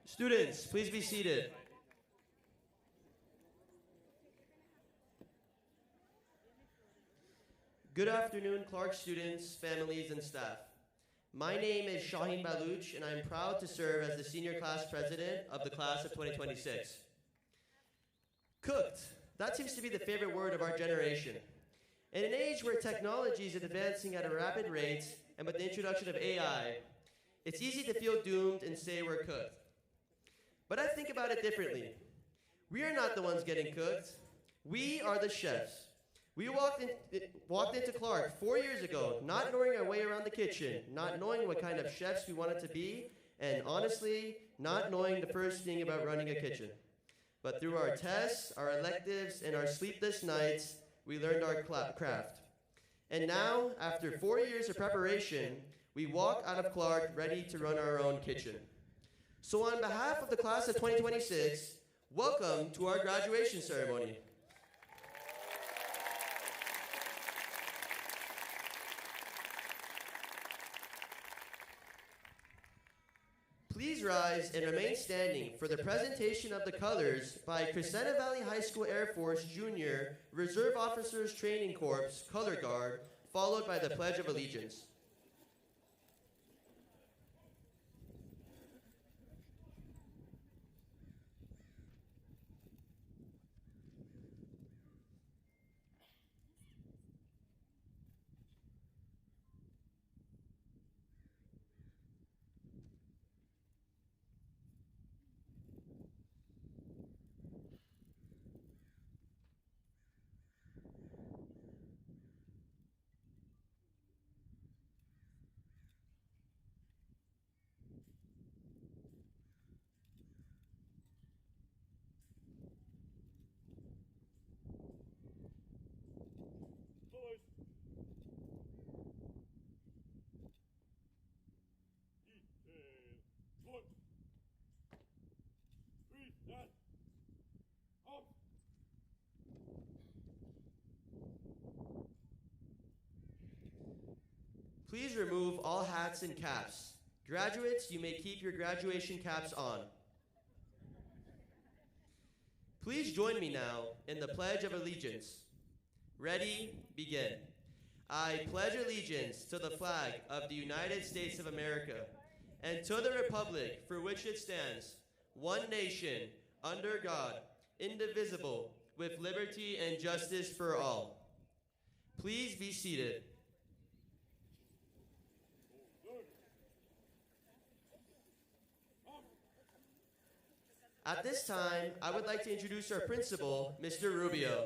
Students, please be seated. Good afternoon, Clark students, families, and staff. My name is Shaheen Baluch, and I'm proud to serve as the senior class president of the class of 2026. Cooked, that seems to be the favorite word of our generation. In an age where technology is advancing at a rapid rate, and with the introduction of AI, it's easy to feel doomed and say we're cooked. But I think about it differently. We are not the ones getting cooked. We are the chefs. We walked into Clark 4 years ago, not knowing our way around the kitchen, not knowing what kind of chefs we wanted to be, and honestly, not knowing the first thing about running a kitchen. But through our tests, our electives, and our sleepless nights, we learned our craft. And now, after 4 years of preparation, we walk out of Clark ready to run our own kitchen. So on behalf of the class of 2026, welcome to our graduation ceremony. Please rise and remain standing for the presentation of the colors by Crescenta Valley High School Air Force Junior Reserve Officers Training Corps Color Guard, followed by the Pledge of Allegiance. Please remove all hats and caps. Graduates, you may keep your graduation caps on. Please join me now in the Pledge of Allegiance. Ready, begin. I pledge allegiance to the flag of the United States of America and to the republic for which it stands, one nation, under God, indivisible, with liberty and justice for all. Please be seated. At this time, I would like to introduce our principal, Mr. Rubio.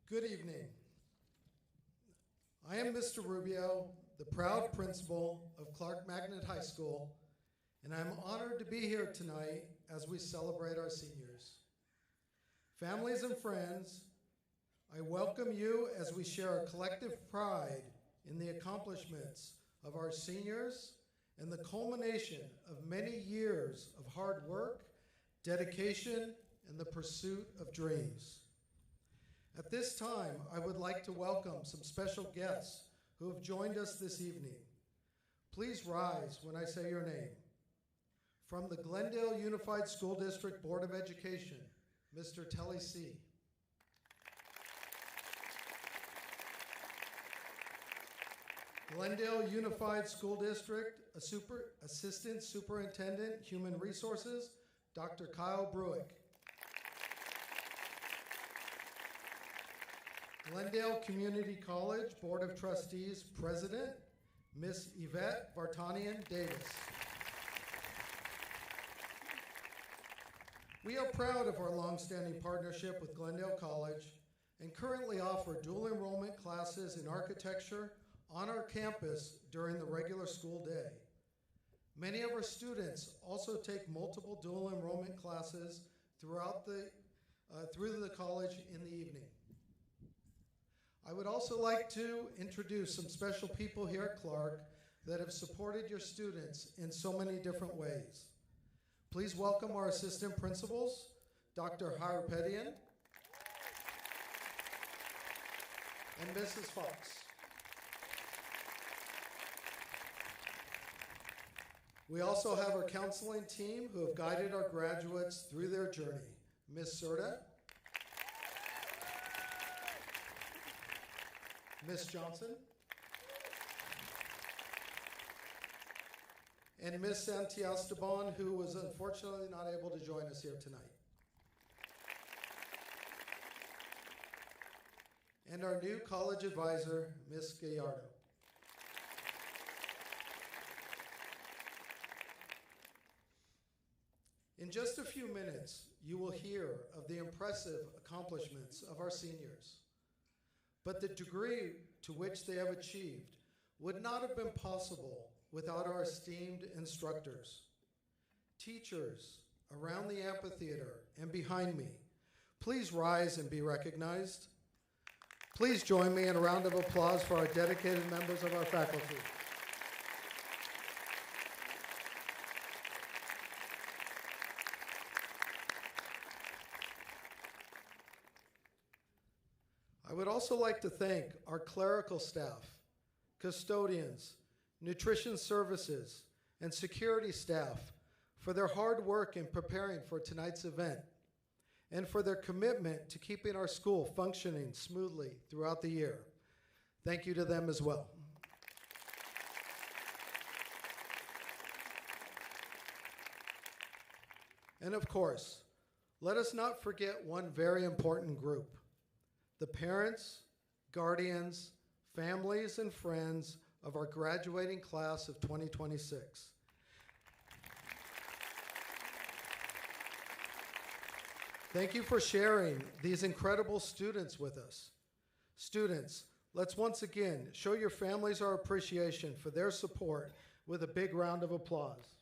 Good evening. I am Mr. Rubio, the proud principal of Clark Magnet High School, and I'm honored to be here tonight as we celebrate our seniors. Families and friends, I welcome you as we share a collective pride in the accomplishments of our seniors and the culmination of many years of hard work, dedication, and the pursuit of dreams. At this time, I would like to welcome some special guests who have joined us this evening. Please rise when I say your name. From the Glendale Unified School District Board of Education, Mr. Telly C. Glendale Unified School District Assistant Superintendent, Human Resources, Dr. Kyle Bruick. Glendale Community College Board of Trustees President, Miss Yvette Vartanian Davis. We are proud of our longstanding partnership with Glendale College and currently offer dual enrollment classes in architecture on our campus during the regular school day. Many of our students also take multiple dual enrollment classes through the college in the evening. I would also like to introduce some special people here at Clark that have supported your students in so many different ways. Please welcome our assistant principals, Dr. Harpetian and Mrs. Fox. We also have our counseling team who have guided our graduates through their journey. Ms. Serta, Ms. Johnson, and Ms. Santiastaban, who was unfortunately not able to join us here tonight. And our new college advisor, Ms. Gallardo. In just a few minutes, you will hear of the impressive accomplishments of our seniors. But the degree to which they have achieved would not have been possible without our esteemed instructors. Teachers around the amphitheater and behind me, please rise and be recognized. Please join me in a round of applause for our dedicated members of our faculty. I would also like to thank our clerical staff, custodians, nutrition services, and security staff for their hard work in preparing for tonight's event and for their commitment to keeping our school functioning smoothly throughout the year. Thank you to them as well. And of course, let us not forget one very important group: the parents, guardians, families, and friends of our graduating class of 2026. Thank you for sharing these incredible students with us. Students, let's once again show your families our appreciation for their support with a big round of applause.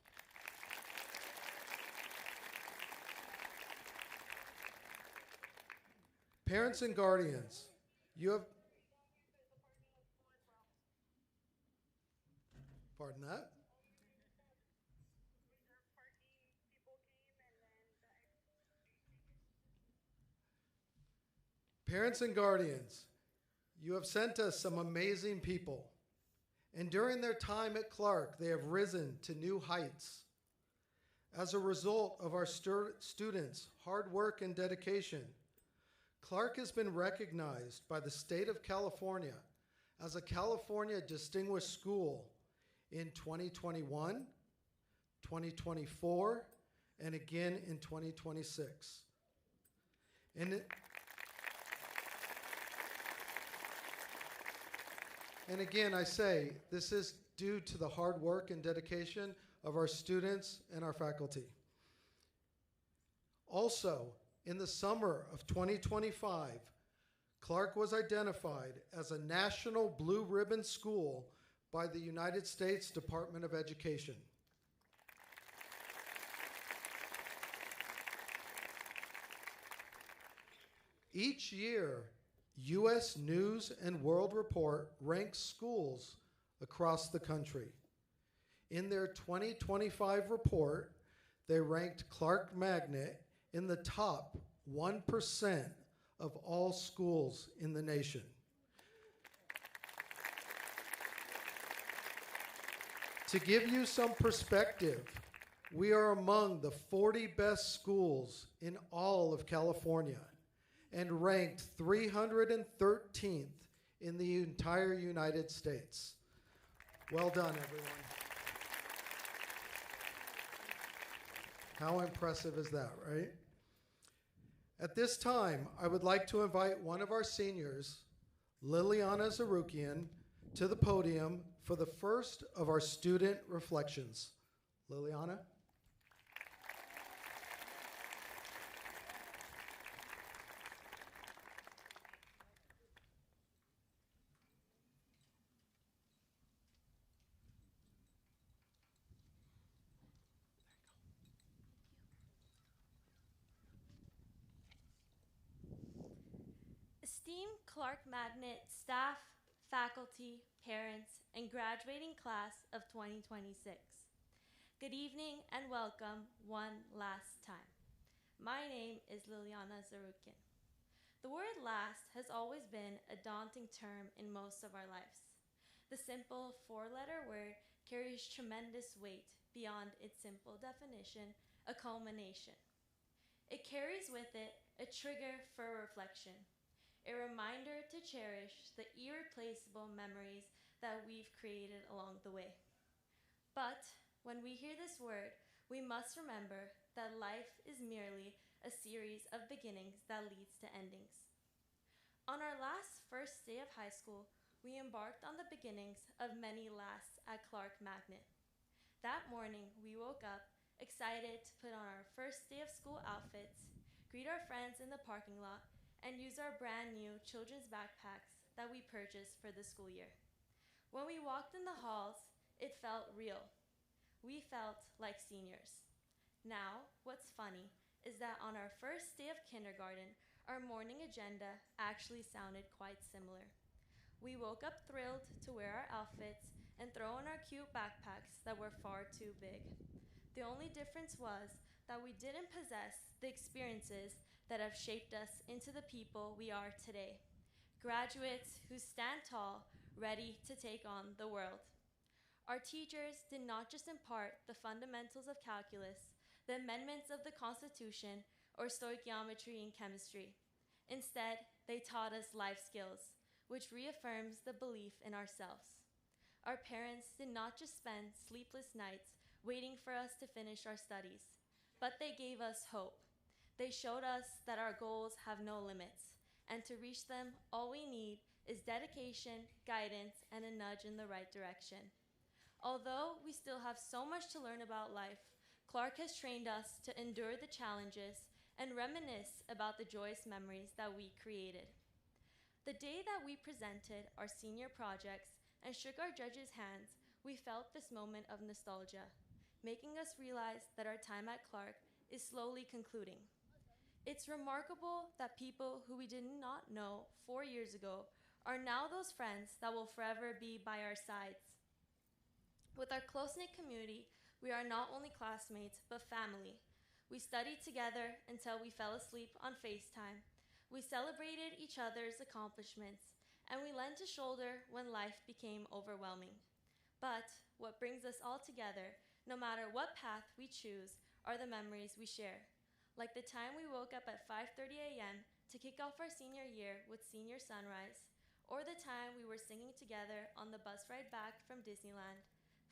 Parents and guardians, you have, pardon that? Parents and guardians, you have sent us some amazing people, and during their time at Clark, they have risen to new heights. As a result of our students' hard work and dedication, Clark has been recognized by the state of California as a California Distinguished School in 2021, 2024, and again in 2026. And again, I say, this is due to the hard work and dedication of our students and our faculty. Also, in the summer of 2025, Clark was identified as a National Blue Ribbon School by the United States Department of Education. Each year, U.S. News and World Report ranks schools across the country. In their 2025 report, they ranked Clark Magnet in the top 1% of all schools in the nation. To give you some perspective, we are among the 40 best schools in all of California and ranked 313th in the entire United States. Well done, everyone. How impressive is that, right? At this time, I would like to invite one of our seniors, Liliana Zarukian, to the podium for the first of our student reflections. Liliana? Esteemed Clark Magnet staff, faculty, parents, and graduating class of 2026. Good evening and welcome one last time. My name is Liliana Zarukin. The word last has always been a daunting term in most of our lives. The simple four-letter word carries tremendous weight beyond its simple definition, a culmination. It carries with it a trigger for reflection, a reminder to cherish the irreplaceable memories that we've created along the way. But when we hear this word, we must remember that life is merely a series of beginnings that leads to endings. On our first day of high school, we embarked on the beginnings of many lasts at Clark Magnet. That morning, we woke up excited to put on our first day of school outfits, greet our friends in the parking lot, and use our brand new children's backpacks that we purchased for the school year. When we walked in the halls, it felt real. We felt like seniors. Now, what's funny is that on our first day of kindergarten, our morning agenda actually sounded quite similar. We woke up thrilled to wear our outfits and throw on our cute backpacks that were far too big. The only difference was that we didn't possess the experiences that have shaped us into the people we are today. Graduates who stand tall, ready to take on the world. Our teachers did not just impart the fundamentals of calculus, the amendments of the Constitution, or stoichiometry and chemistry. Instead, they taught us life skills, which reaffirms the belief in ourselves. Our parents did not just spend sleepless nights waiting for us to finish our studies, but they gave us hope. They showed us that our goals have no limits, and to reach them, all we need is dedication, guidance, and a nudge in the right direction. Although we still have so much to learn about life, Clark has trained us to endure the challenges and reminisce about the joyous memories that we created. The day that we presented our senior projects and shook our judges' hands, we felt this moment of nostalgia, making us realize that our time at Clark is slowly concluding. It's remarkable that people who we did not know 4 years ago are now those friends that will forever be by our sides. With our close-knit community, we are not only classmates, but family. We studied together until we fell asleep on FaceTime. We celebrated each other's accomplishments, and we lent a shoulder when life became overwhelming. But what brings us all together, no matter what path we choose, are the memories we share. Like the time we woke up at 5:30 a.m. to kick off our senior year with senior sunrise, or the time we were singing together on the bus ride back from Disneyland.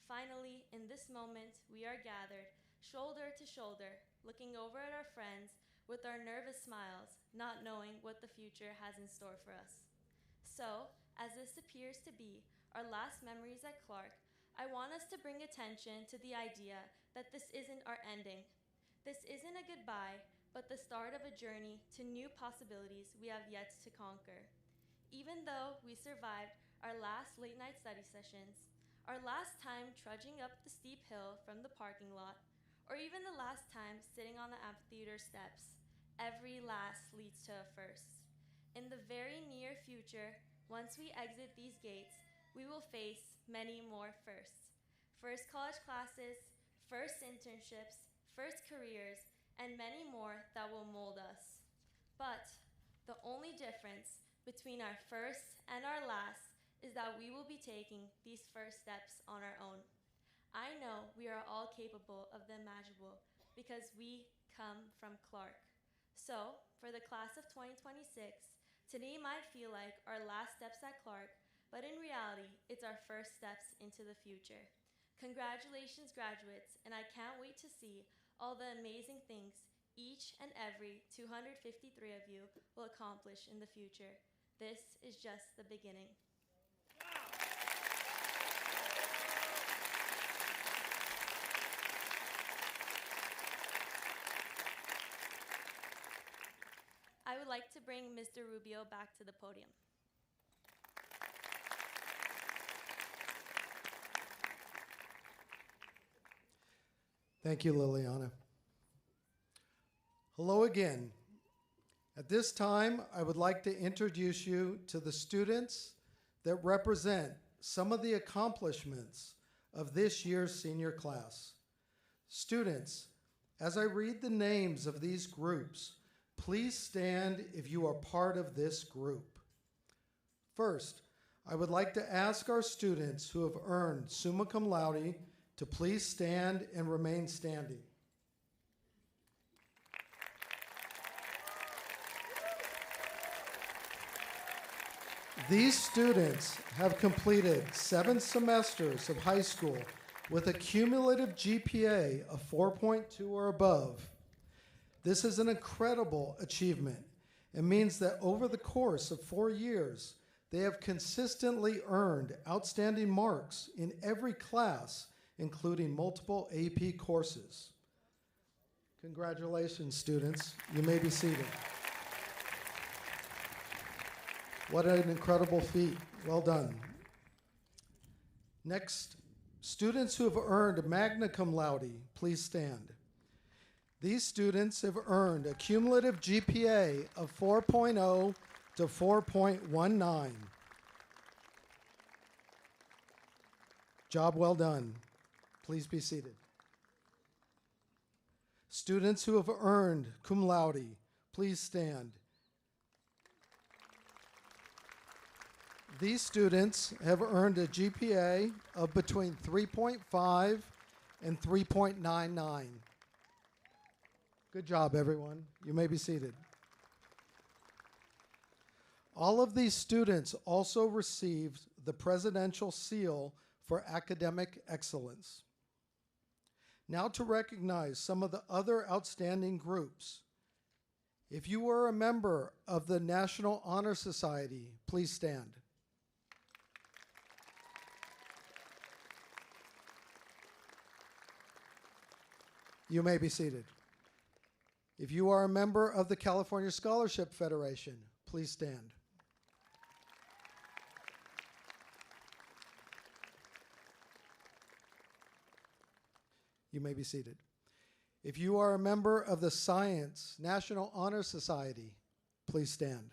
Finally, in this moment, we are gathered, shoulder to shoulder, looking over at our friends with our nervous smiles, not knowing what the future has in store for us. So, as this appears to be our last memories at Clark, I want us to bring attention to the idea that this isn't our ending. This isn't a goodbye, but the start of a journey to new possibilities we have yet to conquer. Even though we survived our last late-night study sessions, our last time trudging up the steep hill from the parking lot, or even the last time sitting on the amphitheater steps, every last leads to a first. In the very near future, once we exit these gates, we will face many more firsts. First college classes, first internships, first careers, and many more that will mold us. But the only difference between our first and our last is that we will be taking these first steps on our own. I know we are all capable of the imaginable because we come from Clark. So, for the class of 2026, today might feel like our last steps at Clark, but in reality, it's our first steps into the future. Congratulations, graduates, and I can't wait to see all the amazing things each and every 253 of you will accomplish in the future. This is just the beginning. I would like to bring Mr. Rubio back to the podium. Thank you, Liliana. Hello again. At this time, I would like to introduce you to the students that represent some of the accomplishments of this year's senior class. Students, as I read the names of these groups, please stand if you are part of this group. First, I would like to ask our students who have earned summa cum laude to please stand and remain standing. These students have completed 7 semesters of high school with a cumulative GPA of 4.2 or above. This is an incredible achievement and means that over the course of 4 years, they have consistently earned outstanding marks in every class, including multiple AP courses. Congratulations, students. You may be seated. What an incredible feat. Well done. Next, students who have earned magna cum laude, please stand. These students have earned a cumulative GPA of 4.0 to 4.19. Job well done. Please be seated. Students who have earned cum laude, please stand. These students have earned a GPA of between 3.5 and 3.99. Good job, everyone. You may be seated. All of these students also received the Presidential Seal for Academic Excellence. Now to recognize some of the other outstanding groups. If you are a member of the National Honor Society, please stand. You may be seated. If you are a member of the California Scholarship Federation, please stand. You may be seated. If you are a member of the Science National Honor Society, please stand.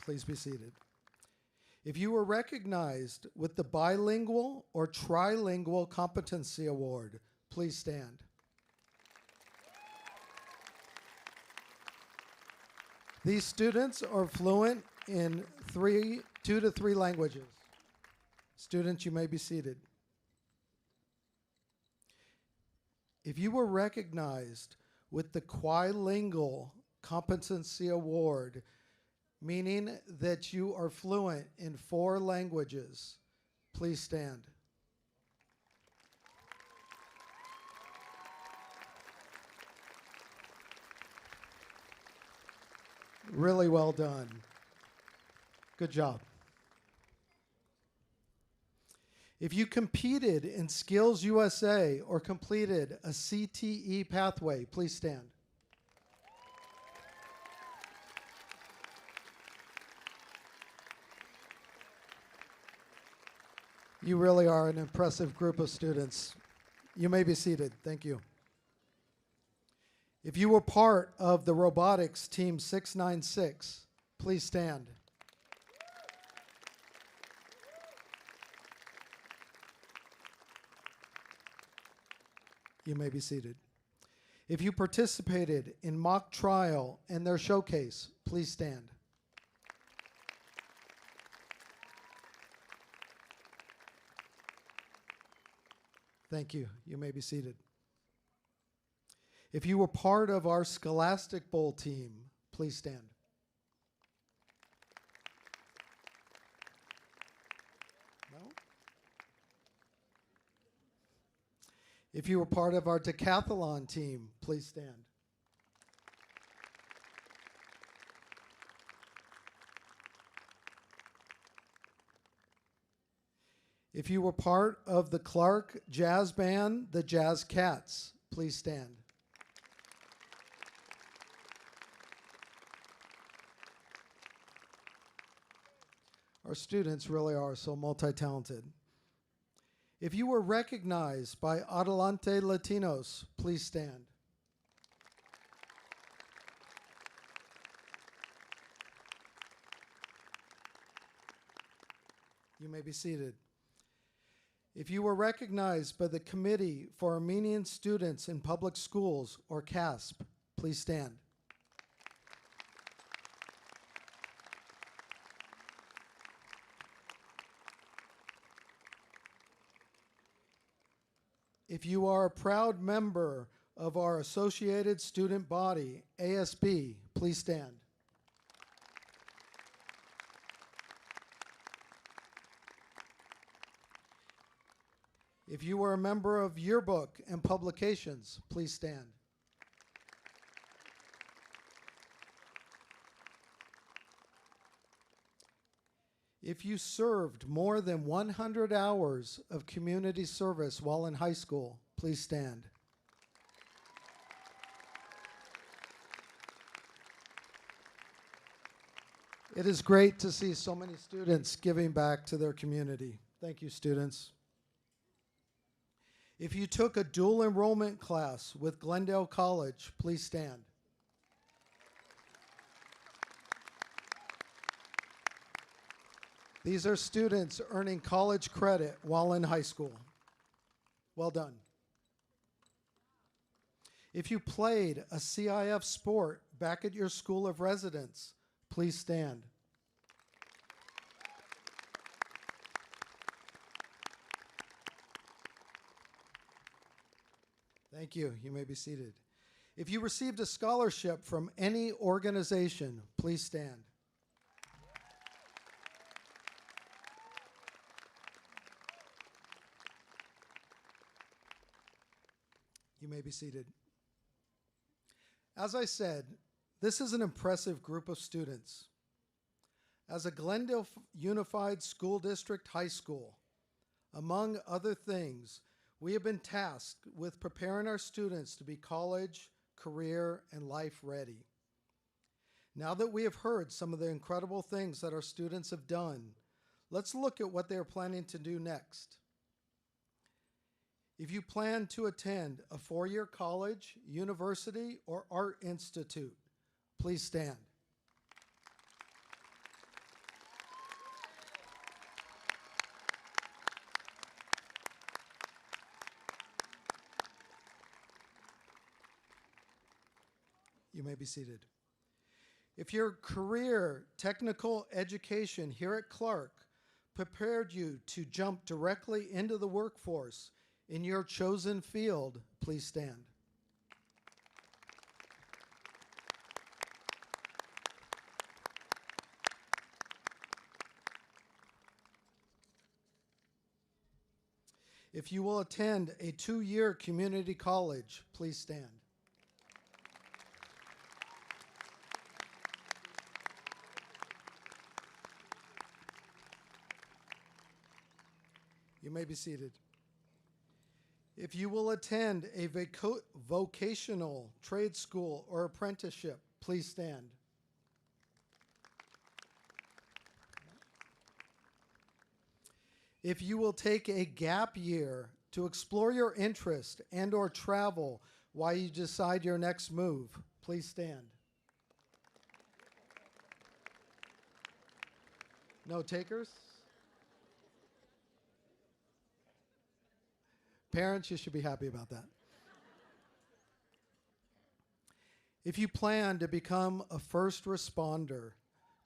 Please be seated. If you were recognized with the Bilingual or Trilingual Competency Award, please stand. These students are fluent in 2 to 3 languages. Students, you may be seated. If you were recognized with the Quilingual Competency Award, meaning that you are fluent in 4 languages, please stand. Really well done. Good job. If you competed in Skills USA or completed a CTE pathway, please stand. You really are an impressive group of students. You may be seated. Thank you. If you were part of the robotics team 696, please stand. You may be seated. If you participated in mock trial and their showcase, please stand. Thank you. You may be seated. If you were part of our Scholastic Bowl team, please stand. No? If you were part of our Decathlon team, please stand. If you were part of the Clark Jazz Band, the Jazz Cats, please stand. Our students really are so multi-talented. If you were recognized by Adelante Latinos, please stand. You may be seated. If you were recognized by the Committee for Armenian Students in Public Schools, or CASP, please stand. If you are a proud member of our associated student body, ASB, please stand. If you are a member of Yearbook and Publications, please stand. If you served more than 100 hours of community service while in high school, please stand. It is great to see so many students giving back to their community. Thank you, students. If you took a dual enrollment class with Glendale College, please stand. These are students earning college credit while in high school. Well done. If you played a CIF sport back at your school of residence, please stand. Thank you. You may be seated. If you received a scholarship from any organization, please stand. You may be seated. As I said, this is an impressive group of students. As a Glendale Unified School District high school, among other things, we have been tasked with preparing our students to be college, career, and life ready. Now that we have heard some of the incredible things that our students have done, let's look at what they are planning to do next. If you plan to attend a four-year college, university, or art institute, please stand. You may be seated. If your career technical education here at Clark prepared you to jump directly into the workforce in your chosen field, please stand. If you will attend a 2-year community college, please stand. You may be seated. If you will attend a vocational trade school or apprenticeship, please stand. If you will take a gap year to explore your interest and or travel while you decide your next move, please stand. No takers? Parents, you should be happy about that. If you plan to become a first responder,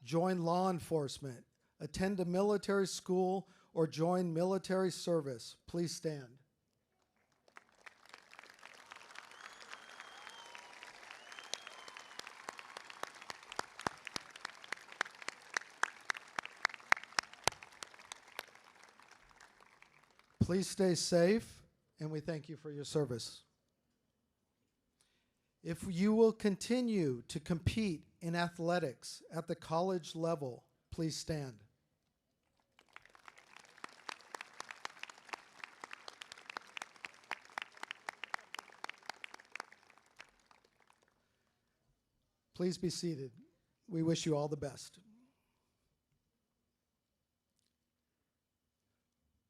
join law enforcement, attend a military school, or join military service, please stand. Please stay safe, and we thank you for your service. If you will continue to compete in athletics at the college level, please stand. Please be seated. We wish you all the best.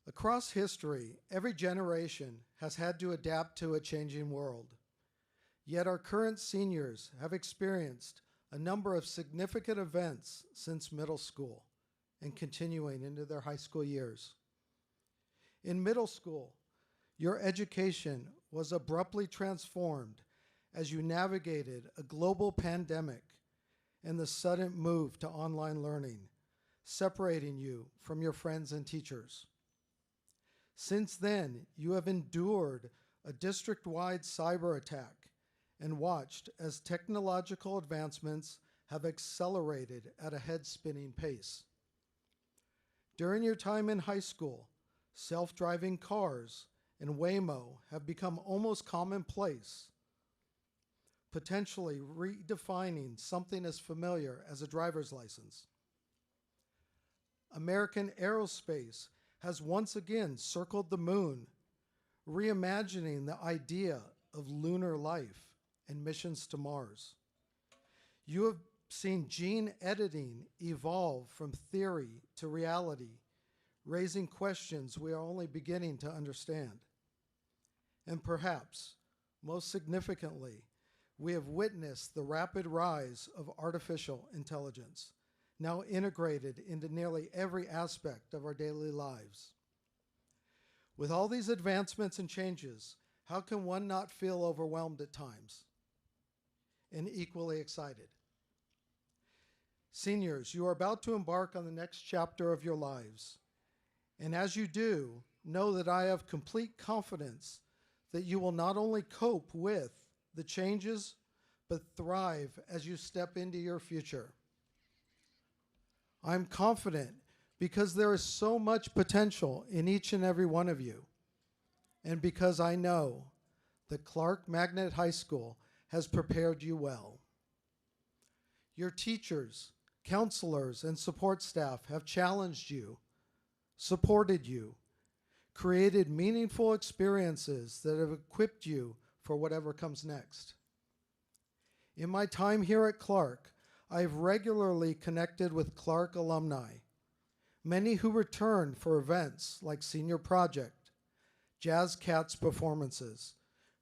Across history, every generation has had to adapt to a changing world. Yet our current seniors have experienced a number of significant events since middle school, and continuing into their high school years. In middle school, your education was abruptly transformed as you navigated a global pandemic and the sudden move to online learning, separating you from your friends and teachers. Since then, you have endured a district-wide cyber attack and watched as technological advancements have accelerated at a head-spinning pace. During your time in high school, self-driving cars and Waymo have become almost commonplace, potentially redefining something as familiar as a driver's license. American aerospace has once again circled the moon, reimagining the idea of lunar life and missions to Mars. You have seen gene editing evolve from theory to reality, raising questions we are only beginning to understand. And perhaps, most significantly, we have witnessed the rapid rise of artificial intelligence, now integrated into nearly every aspect of our daily lives. With all these advancements and changes, how can one not feel overwhelmed at times and equally excited? Seniors, you are about to embark on the next chapter of your lives. And as you do, know that I have complete confidence that you will not only cope with the changes, but thrive as you step into your future. I'm confident because there is so much potential in each and every one of you, and because I know that Clark Magnet High School has prepared you well. Your teachers, counselors, and support staff have challenged you, supported you, created meaningful experiences that have equipped you for whatever comes next. In my time here at Clark, I have regularly connected with Clark alumni, many who return for events like Senior Project, Jazz Cats performances,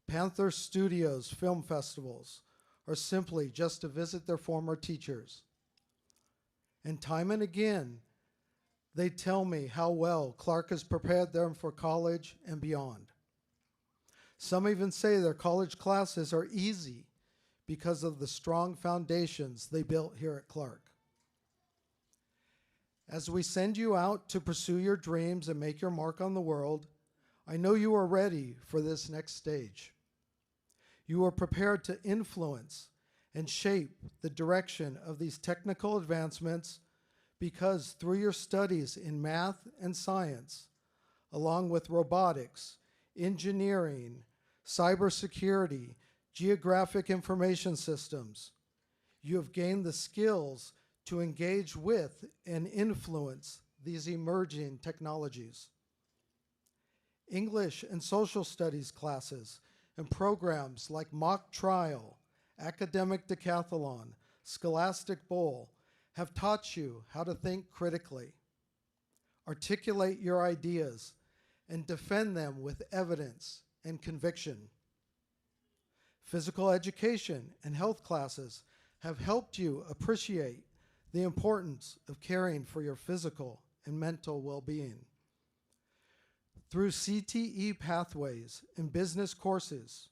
Panther Studios film festivals, or simply just to visit their former teachers. And time and again, they tell me how well Clark has prepared them for college and beyond. Some even say their college classes are easy because of the strong foundations they built here at Clark. As we send you out to pursue your dreams and make your mark on the world, I know you are ready for this next stage. You are prepared to influence and shape the direction of these technical advancements because through your studies in math and science, along with robotics, engineering, cybersecurity, geographic information systems, you have gained the skills to engage with and influence these emerging technologies. English and social studies classes and programs like Mock Trial, Academic Decathlon, Scholastic Bowl have taught you how to think critically, articulate your ideas, and defend them with evidence and conviction. Physical education and health classes have helped you appreciate the importance of caring for your physical and mental well-being. Through CTE pathways and business courses,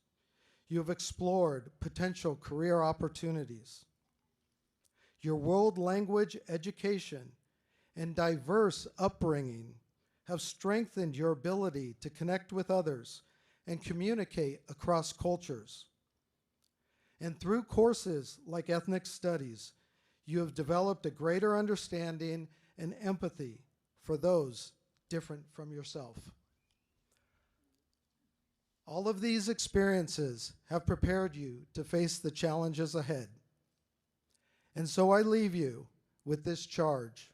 you have explored potential career opportunities. Your world language education and diverse upbringing have strengthened your ability to connect with others and communicate across cultures. And through courses like ethnic studies, you have developed a greater understanding and empathy for those different from yourself. All of these experiences have prepared you to face the challenges ahead. And so I leave you with this charge.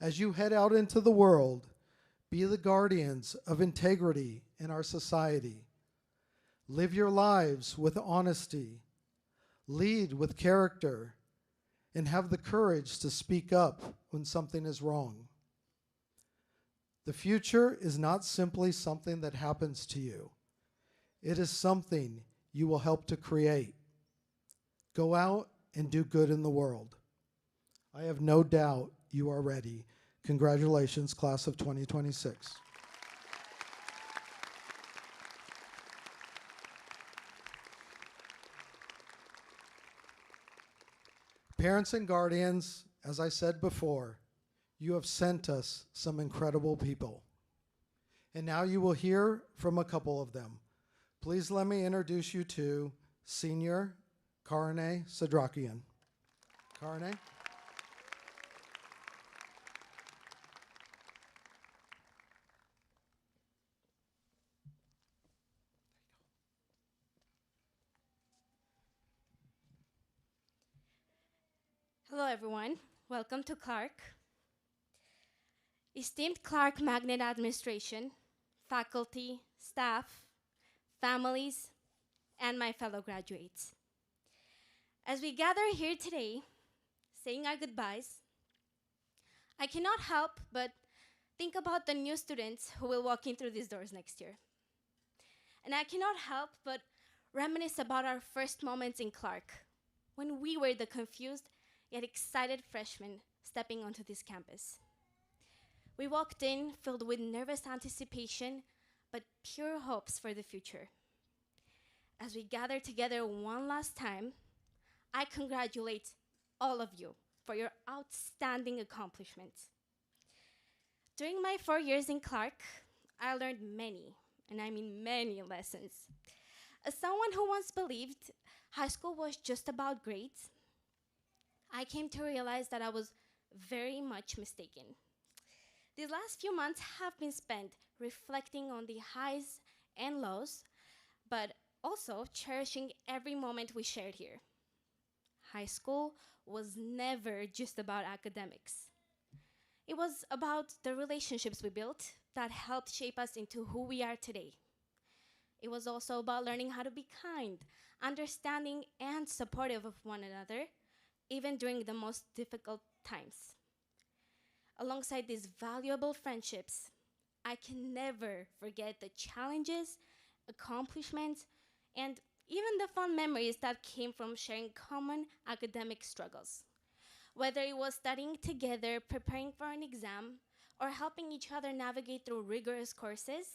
As you head out into the world, be the guardians of integrity in our society. Live your lives with honesty, lead with character, and have the courage to speak up when something is wrong. The future is not simply something that happens to you. It is something you will help to create. Go out and do good in the world. I have no doubt you are ready. Congratulations, class of 2026. Parents and guardians, as I said before, you have sent us some incredible people. And now you will hear from a couple of them. Please let me introduce you to Senior Karne Sadrakian. Karne? Hello, everyone. Welcome to Clark. Esteemed Clark Magnet Administration, faculty, staff, families, and my fellow graduates. As we gather here today, saying our goodbyes, I cannot help but think about the new students who will walk in through these doors next year. And I cannot help but reminisce about our first moments in Clark, when we were the confused yet excited freshmen stepping onto this campus. We walked in filled with nervous anticipation, but pure hopes for the future. As we gather together one last time, I congratulate all of you for your outstanding accomplishments. During my 4 years in Clark, I learned many, and I mean many lessons. As someone who once believed high school was just about grades, I came to realize that I was very much mistaken. These last few months have been spent reflecting on the highs and lows, but also cherishing every moment we shared here. High school was never just about academics. It was about the relationships we built that helped shape us into who we are today. It was also about learning how to be kind, understanding, and supportive of one another, even during the most difficult times. Alongside these valuable friendships, I can never forget the challenges, accomplishments, and even the fun memories that came from sharing common academic struggles. Whether it was studying together, preparing for an exam, or helping each other navigate through rigorous courses,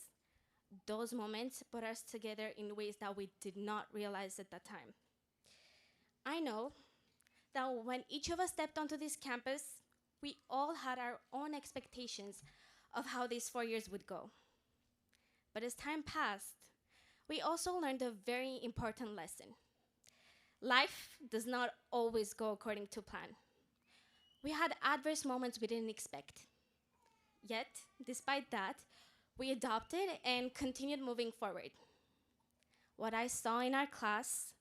those moments brought us together in ways that we did not realize at that time. I know that when each of us stepped onto this campus, we all had our own expectations of how these 4 years would go. But as time passed, we also learned a very important lesson. Life does not always go according to plan. We had adverse moments we didn't expect. Yet, despite that, we adopted and continued moving forward. What I saw in our class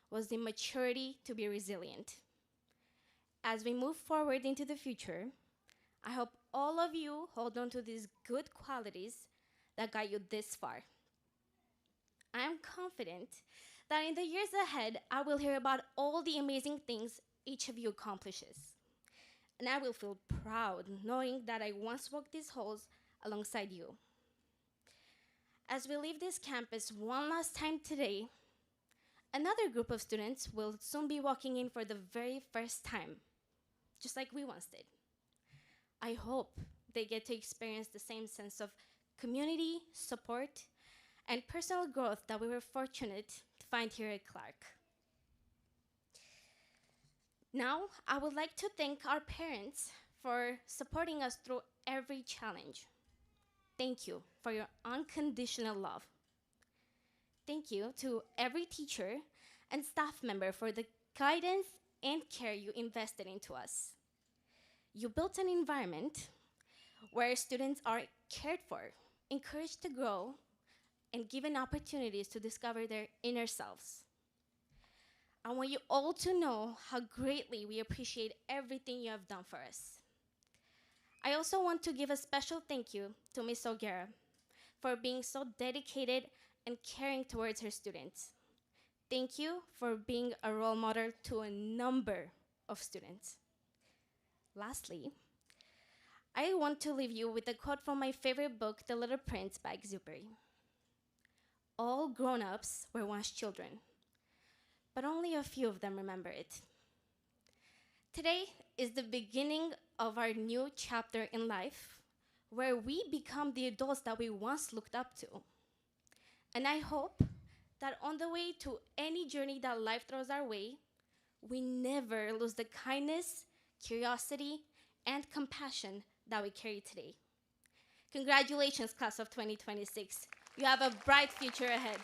was the maturity to be resilient. As we move forward into the future, I hope all of you hold on to these good qualities that got you this far. I am confident that in the years ahead, I will hear about all the amazing things each of you accomplishes. And I will feel proud knowing that I once walked these halls alongside you. As we leave this campus one last time today, another group of students will soon be walking in for the very first time, just like we once did. I hope they get to experience the same sense of community, support, and personal growth that we were fortunate to find here at Clark. Now, I would like to thank our parents for supporting us through every challenge. Thank you for your unconditional love. Thank you to every teacher and staff member for the guidance and care you invested into us. You built an environment where students are cared for, encouraged to grow, and given opportunities to discover their inner selves. I want you all to know how greatly we appreciate everything you have done for us. I also want to give a special thank you to Ms. O'Gara for being so dedicated and caring towards her students. Thank you for being a role model to a number of students. Lastly, I want to leave you with a quote from my favorite book, The Little Prince by Exupery. All grown-ups were once children, but only a few of them remember it. Today is the beginning of our new chapter in life, where we become the adults that we once looked up to. And I hope that on the way to any journey that life throws our way, we never lose the kindness, curiosity, and compassion that we carry today. Congratulations, class of 2026. You have a bright future ahead.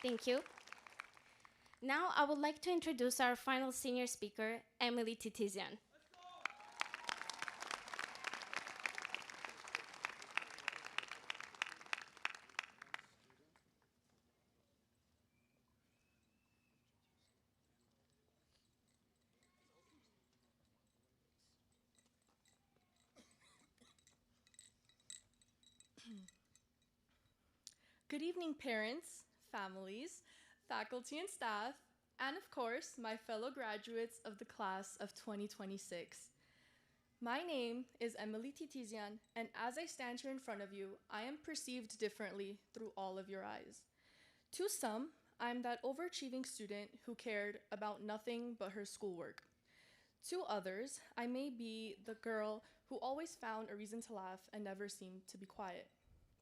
Thank you. Now I would like to introduce our final senior speaker, Emily Titizian. Good evening, parents, families, faculty and staff, and of course, my fellow graduates of the class of 2026. My name is Emily Titizian, and as I stand here in front of you, I am perceived differently through all of your eyes. To some, I'm that overachieving student who cared about nothing but her schoolwork. To others, I may be the girl who always found a reason to laugh and never seemed to be quiet.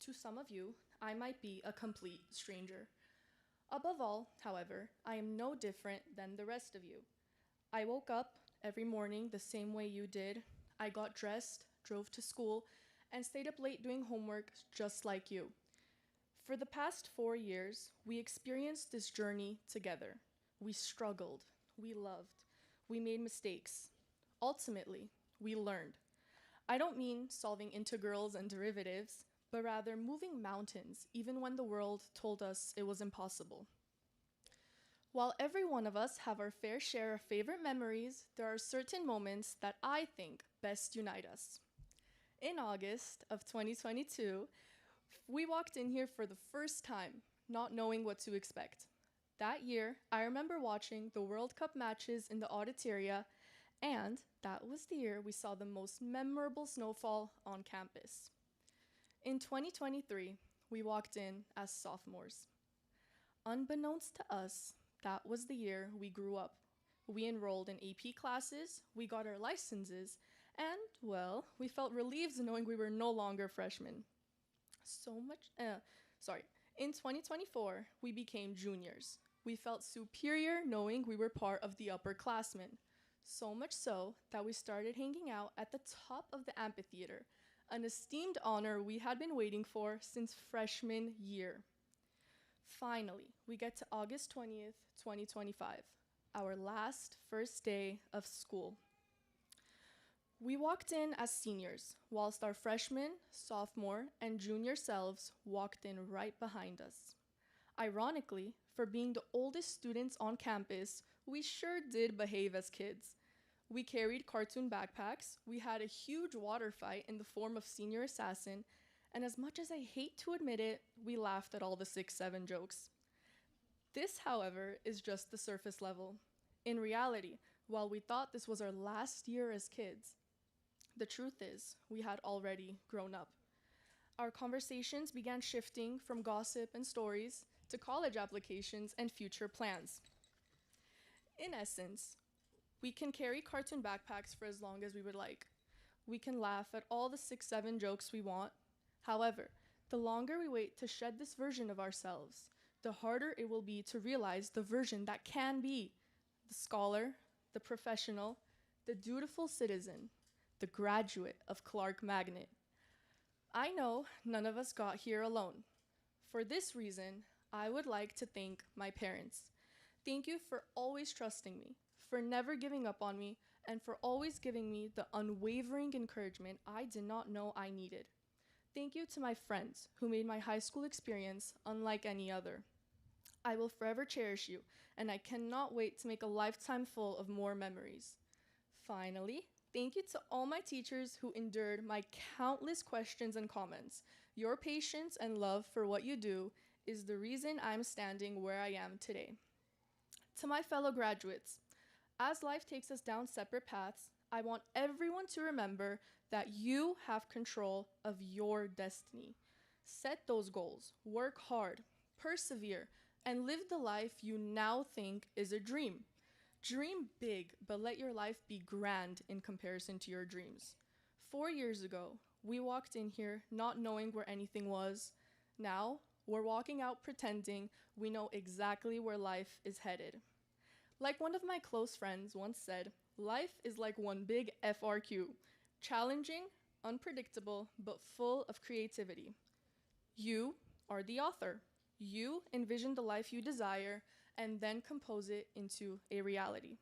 To some of you, I might be a complete stranger. Above all, however, I am no different than the rest of you. I woke up every morning the same way you did. I got dressed, drove to school, and stayed up late doing homework just like you. For the past 4 years, we experienced this journey together. We struggled, we loved, we made mistakes. Ultimately, we learned. I don't mean solving integrals and derivatives, but rather moving mountains, even when the world told us it was impossible. While every one of us have our fair share of favorite memories, there are certain moments that I think best unite us. In August of 2022, we walked in here for the first time, not knowing what to expect. That year, I remember watching the World Cup matches in the auditoria, and that was the year we saw the most memorable snowfall on campus. In 2023, we walked in as sophomores. Unbeknownst to us, that was the year we grew up. We enrolled in AP classes, we got our licenses, and, well, we felt relieved knowing we were no longer freshmen. In 2024, we became juniors. We felt superior knowing we were part of the upperclassmen. So much so that we started hanging out at the top of the amphitheater, an esteemed honor we had been waiting for since freshman year. Finally, we get to August 20th, 2025, our first day of school. We walked in as seniors, whilst our freshman, sophomore, and junior selves walked in right behind us. Ironically, for being the oldest students on campus, we sure did behave as kids. We carried cartoon backpacks, we had a huge water fight in the form of Senior Assassin, and as much as I hate to admit it, we laughed at all the 6-7 jokes. This, however, is just the surface level. In reality, while we thought this was our last year as kids, the truth is, we had already grown up. Our conversations began shifting from gossip and stories to college applications and future plans. In essence, we can carry cartoon backpacks for as long as we would like. We can laugh at all the 6-7 jokes we want. However, the longer we wait to shed this version of ourselves, the harder it will be to realize the version that can be the scholar, the professional, the dutiful citizen, the graduate of Clark Magnet. I know none of us got here alone. For this reason, I would like to thank my parents. Thank you for always trusting me, for never giving up on me, and for always giving me the unwavering encouragement I did not know I needed. Thank you to my friends who made my high school experience unlike any other. I will forever cherish you, and I cannot wait to make a lifetime full of more memories. Finally, thank you to all my teachers who endured my countless questions and comments. Your patience and love for what you do is the reason I'm standing where I am today. To my fellow graduates, as life takes us down separate paths, I want everyone to remember that you have control of your destiny. Set those goals, work hard, persevere, and live the life you now think is a dream. Dream big, but let your life be grand in comparison to your dreams. 4 years ago, we walked in here not knowing where anything was. Now, we're walking out pretending we know exactly where life is headed. Like one of my close friends once said, life is like one big FRQ, challenging, unpredictable, but full of creativity. You are the author. You envision the life you desire and then compose it into a reality.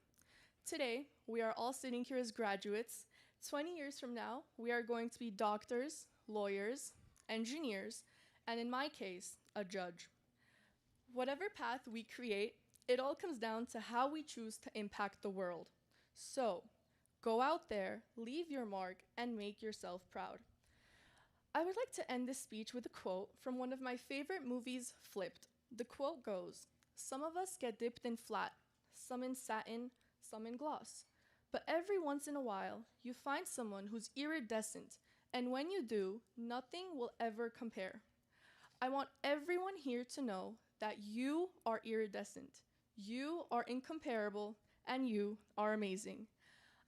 Today, we are all sitting here as graduates. 20 years from now, we are going to be doctors, lawyers, engineers, and in my case, a judge. Whatever path we create, it all comes down to how we choose to impact the world. So, go out there, leave your mark, and make yourself proud. I would like to end this speech with a quote from one of my favorite movies, Flipped. The quote goes, "Some of us get dipped in flat, some in satin, some in gloss. But every once in a while, you find someone who's iridescent, and when you do, nothing will ever compare." I want everyone here to know that you are iridescent, you are incomparable, and you are amazing.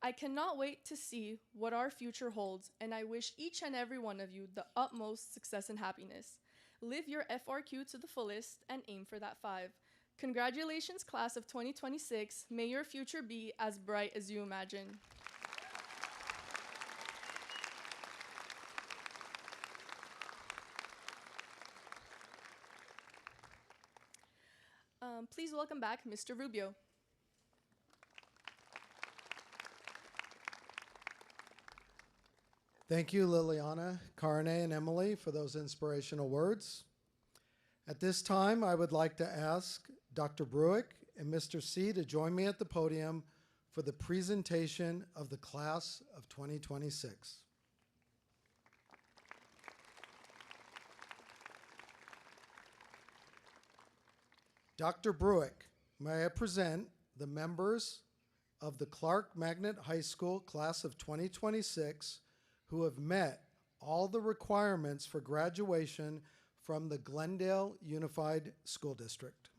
I cannot wait to see what our future holds, and I wish each and every one of you the utmost success and happiness. Live your FRQ to the fullest and aim for that 5. Congratulations, class of 2026. May your future be as bright as you imagine. Please welcome back Mr. Rubio. Thank you, Liliana, Carne, and Emily for those inspirational words. At this time, I would like to ask Dr. Bruick and Mr. C to join me at the podium for the presentation of the class of 2026. Dr. Bruick, may I present the members of the Clark Magnet High School class of 2026 who have met all the requirements for graduation from the Glendale Unified School District.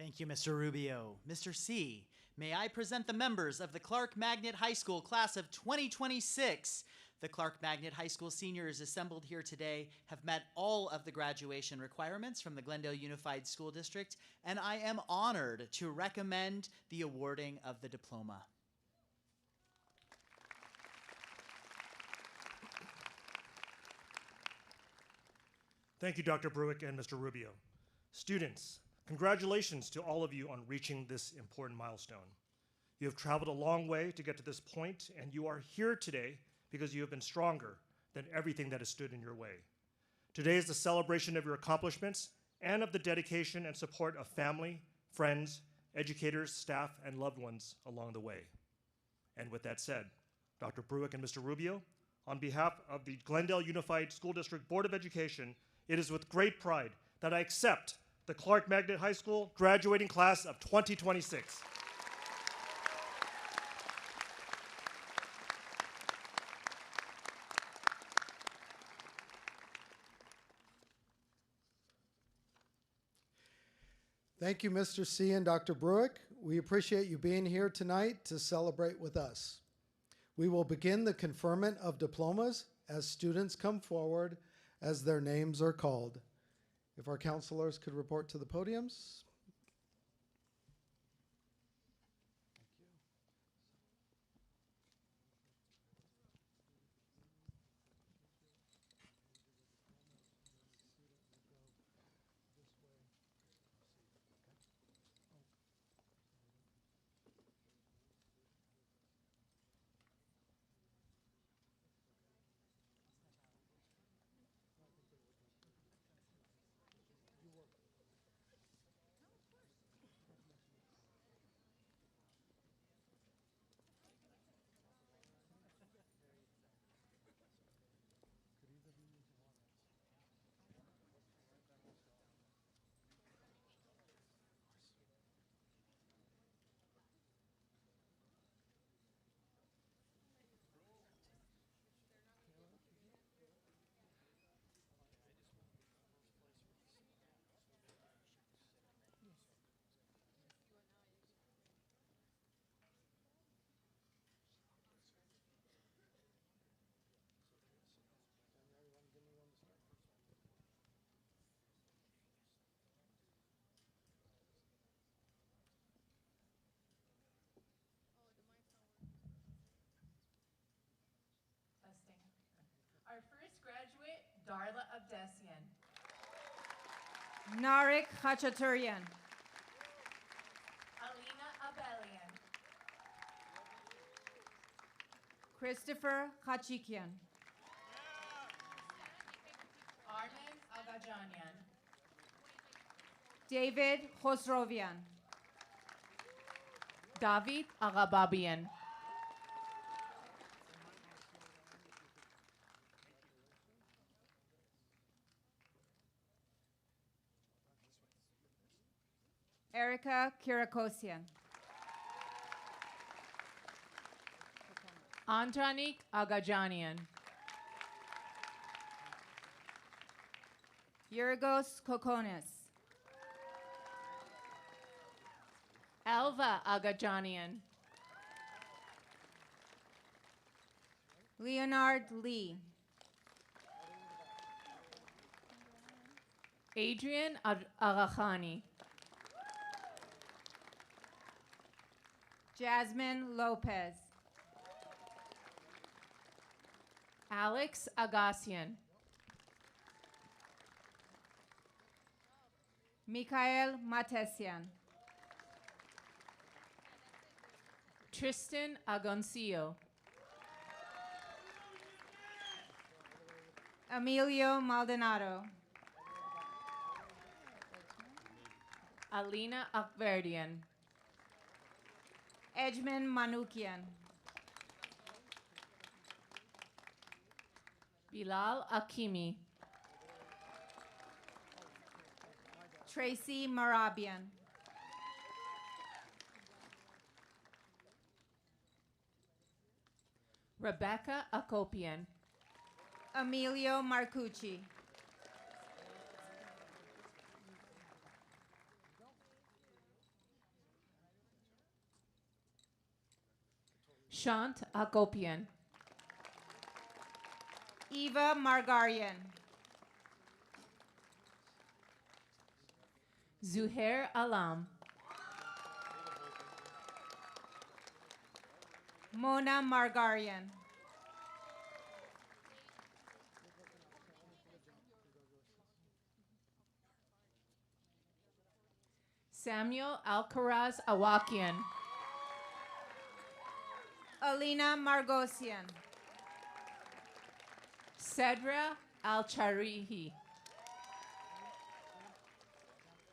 Thank you, Mr. Rubio. Mr. C, may I present the members of the Clark Magnet High School class of 2026. The Clark Magnet High School seniors assembled here today have met all of the graduation requirements from the Glendale Unified School District, and I am honored to recommend the awarding of the diploma. Thank you, Dr. Bruick and Mr. Rubio. Students, congratulations to all of you on reaching this important milestone. You have traveled a long way to get to this point, and you are here today because you have been stronger than everything that has stood in your way. Today is the celebration of your accomplishments and of the dedication and support of family, friends, educators, staff, and loved ones along the way. And with that said, Dr. Bruick and Mr. Rubio, on behalf of the Glendale Unified School District Board of Education, it is with great pride that I accept the Clark Magnet High School graduating class of 2026. Thank you, Mr. C and Dr. Bruick. We appreciate you being here tonight to celebrate with us. We will begin the conferment of diplomas as students come forward as their names are called. If our counselors could report to the podiums. Darla Abdesian, Narek Khachaturian, Alina Abelian, Christopher Khachikian, Armin Agajanian, David Khosrovian, David Agababian, Erica Kirakosian, Andranik Agajanian, Yorgos Kokonis, Elva Agajanian, Leonard Lee, Adrian Agakhani, Jasmine Lopez, Alex Agassian, Mikhail Matesian, Tristan Agoncillo, Emilio Maldonado, Alina Akverdian, Edmund Manukian, Bilal Akimi, Tracy Marabian, Rebecca Akopian, Emilio Marcucci, Shant Akopian, Eva Margarian, Zuhair Alam, Mona Margarian, Samuel Alcaraz Awakian, Alina Margosian, Cedra Al-Charihi,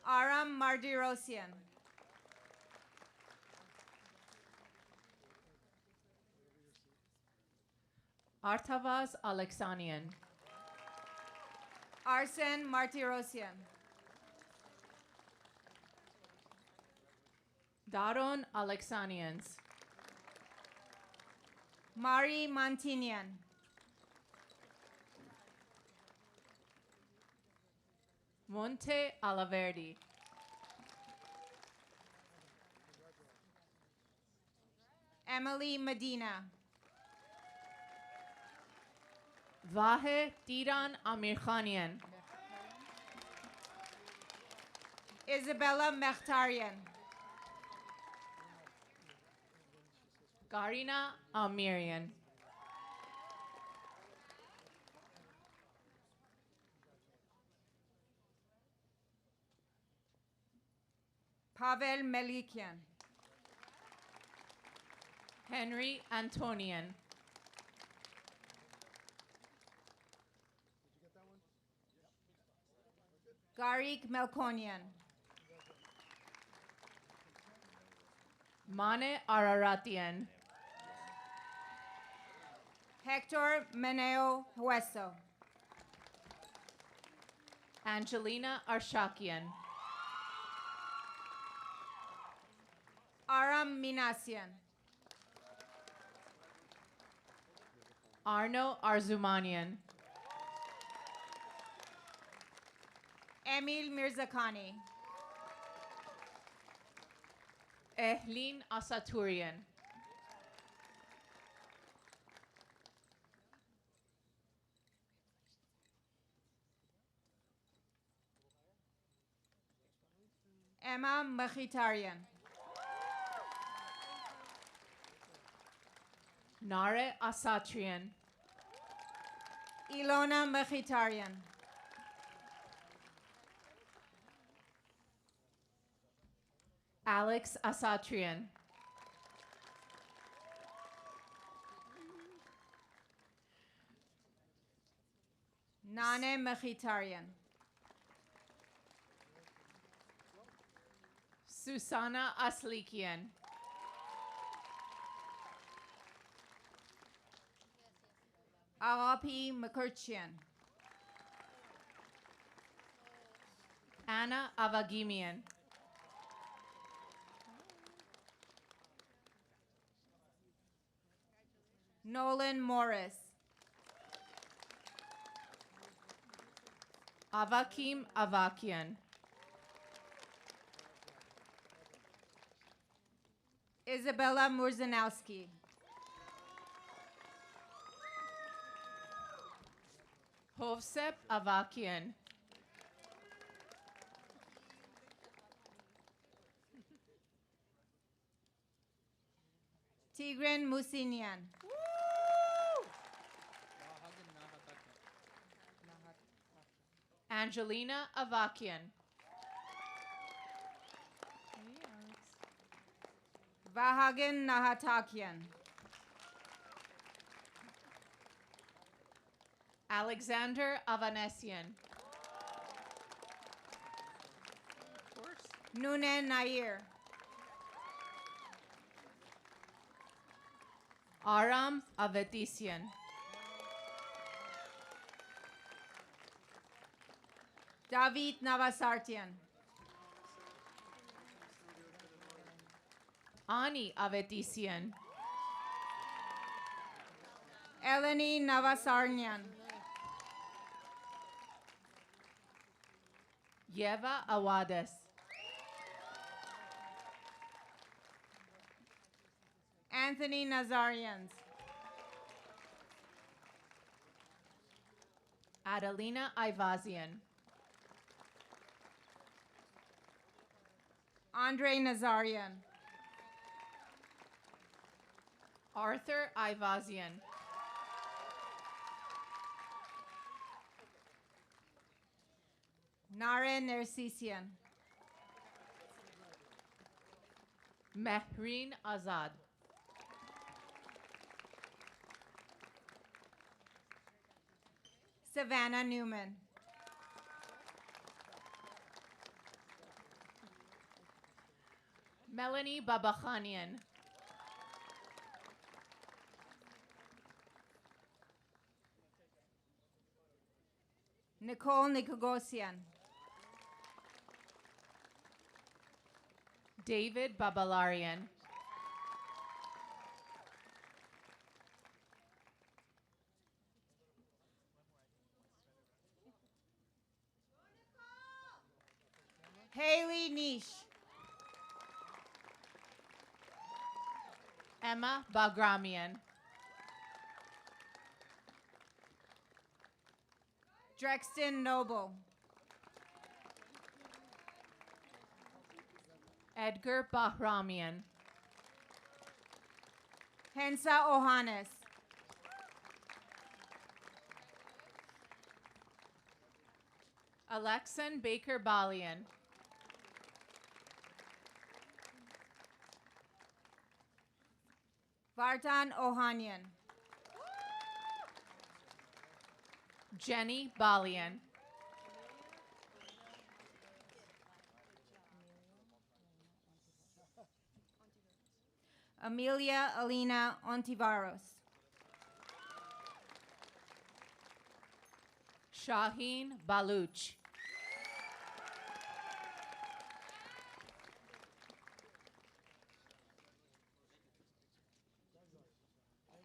Aram Mardirosian, Artavaz Alexanian, Arsen Martirosian, Daron Alexanians, Mari Mantinian, Monte Alaverdi, Emily Medina, Vahe Tiran Amirkhanian, Isabella Mekhtarian, Garina Amirian, Pavel Melikian, Henry Antonian, Garik Melkonian, Mane Araratian, Hector Meneo Hueso, Angelina Arshakian, Aram Minasian, Arno Arzumanian, Emil Mirzakhani, Ehlin Asaturian, Emma Mkhitarian, Nare Asatrian, Ilona Mkhitaryan. Alex Asatrian. Nane Mkhitaryan. Susana Aslikian. Arapi Mukherjian. Anna Avagimian. Nolan Morris. Avakim Avakian. Isabella Murzanowski. Hovsep Avakian. Tigran Musinian. Angelina Avakian. Vahagan Nahatakian. Alexander Avanesian. Nunen Nair. Aram Avetisian. David Navasartian. Ani Avetisian. Eleni Navasarnian. Yeva Awades. Anthony Nazarians. Adelina Ivazian. Andre Nazarian. Arthur Ivazian. Naren Nersisian. Mehreen Azad. Savannah Newman. Melanie Babakhanian. Nicole Nikogosian. David Babalarian. Haley Nish. Emma Bagramian. Drexton Noble. Edgar Bahramian. Hensa Ohanes. Alexan Baker Balian. Vartan Ohanian. Jenny Balian. Amelia Alina Ontivaros. Shaheen Baluch.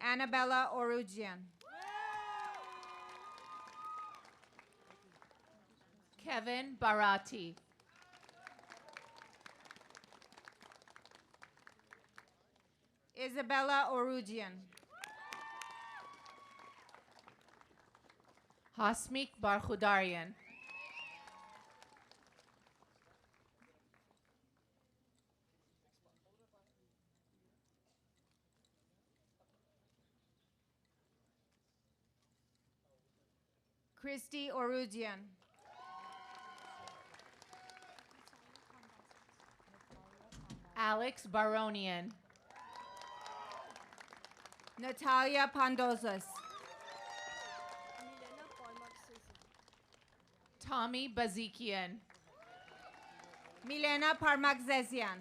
Annabella Orugian. Kevin Barati. Isabella Orugian. Hasmik Barkhudarian. Christy Orugian. Alex Baronian. Natalia Pandozas. Tommy Bazikian. Milena Parmakzezian.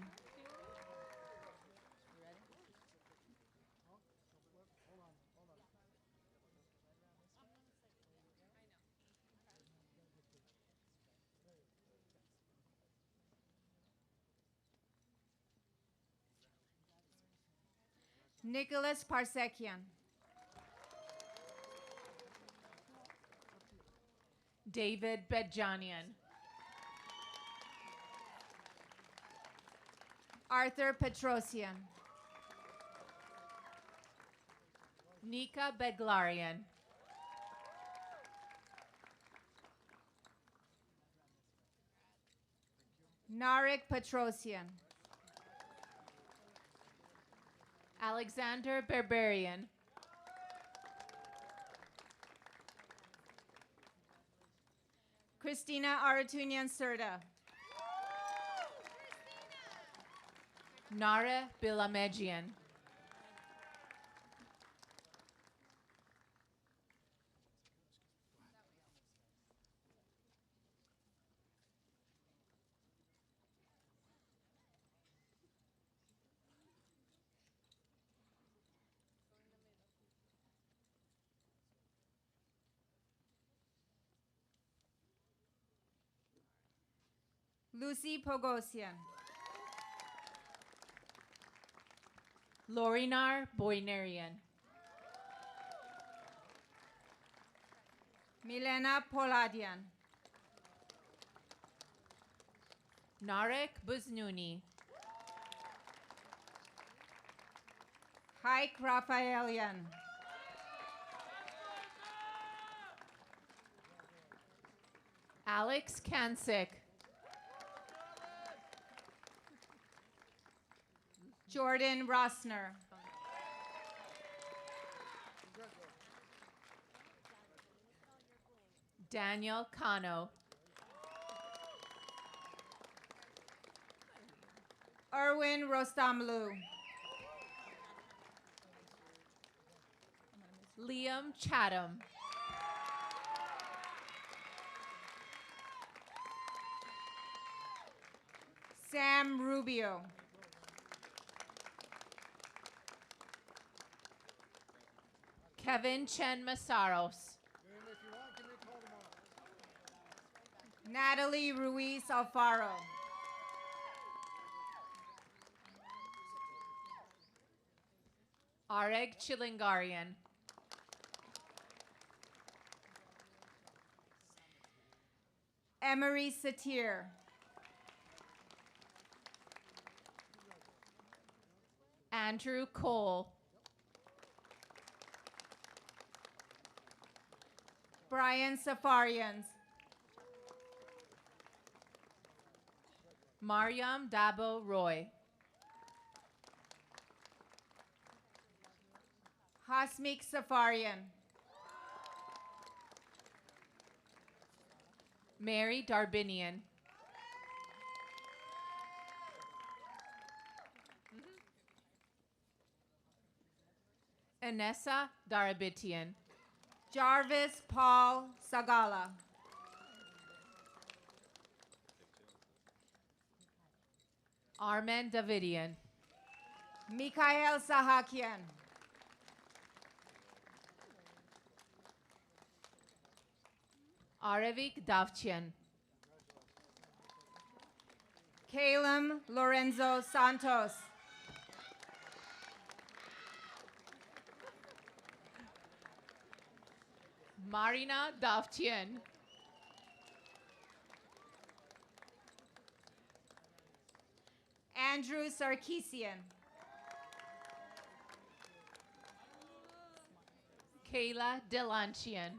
Nicholas Parsekian. David Bedjanian. Arthur Petrosian. Nika Beglarian. Narek Petrosian. Alexander Berberian. Christina Aratunian Serta. Nara Bilamejian. Lucy Pogosian. Lorinar Boynarian. Milena Poladian. Narek Buznuni. Haik Rafaelian. Alex Kansik. Jordan Rossner. Daniel Kano. Erwin Rostamlu. Liam Chatham. Sam Rubio. Kevin Chen Masaros. Natalie Ruiz Alfaro. Areg Chilingarian. Emery Satir. Andrew Cole. Brian Safarians. Mariam Dabo Roy. Hasmik Safarian. Mary Darbinian. Anessa Darabitian. Jarvis Paul Sagala. Armen Davidian. Mikhail Sahakian. Arevik Davchian. Calum Lorenzo Santos. Marina Davchian. Andrew Sarkisian. Kayla Delanchian.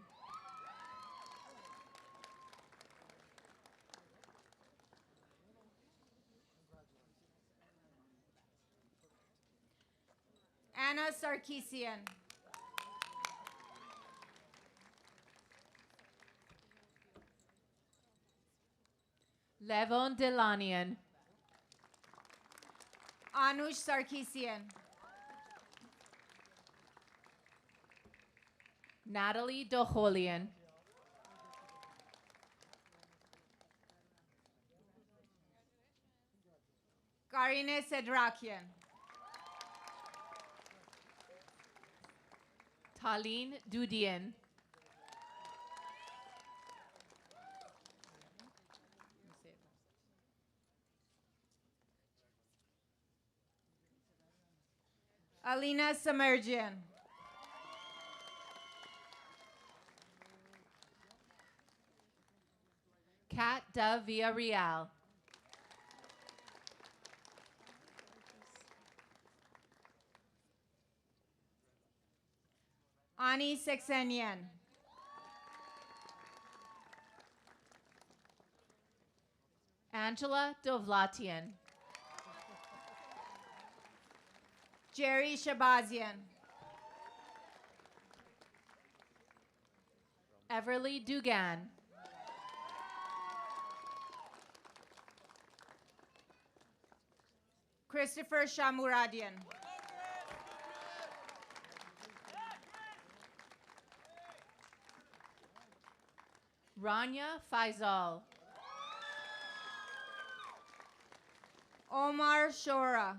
Anna Sarkisian. Levon Delanian. Anush Sarkisian. Natalie Doholian. Karine Sedrakian. Taline Dudian. Alina Samerjian. Kat de Villarreal. Ani Sexenian. Angela Dovlatian. Jerry Shabazian. Everly Dugan. Christopher Shamuradian. Rania Faisal. Omar Shora.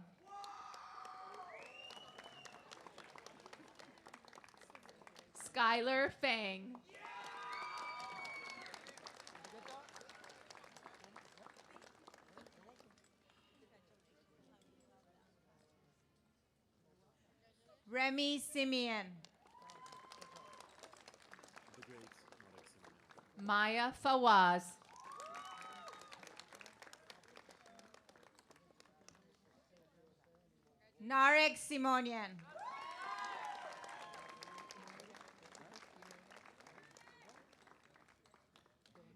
Skylar Fang. Remy Simeon. Maya Fawaz. Narek Simonian.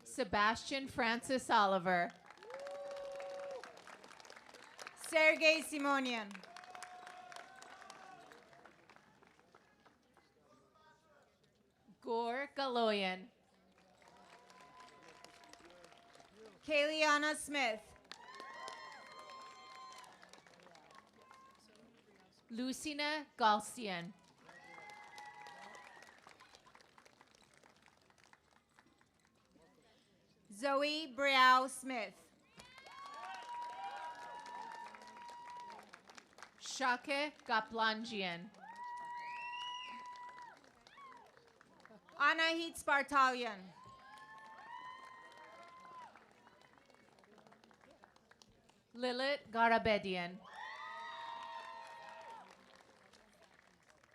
Sebastian Francis Oliver. Sergey Simonian. Gore Galoyan. Kayliana Smith. Lucina Galcian. Zoe Briao Smith. Shake Gaplangian. Anahit Spartalian. Lilith Garabedian.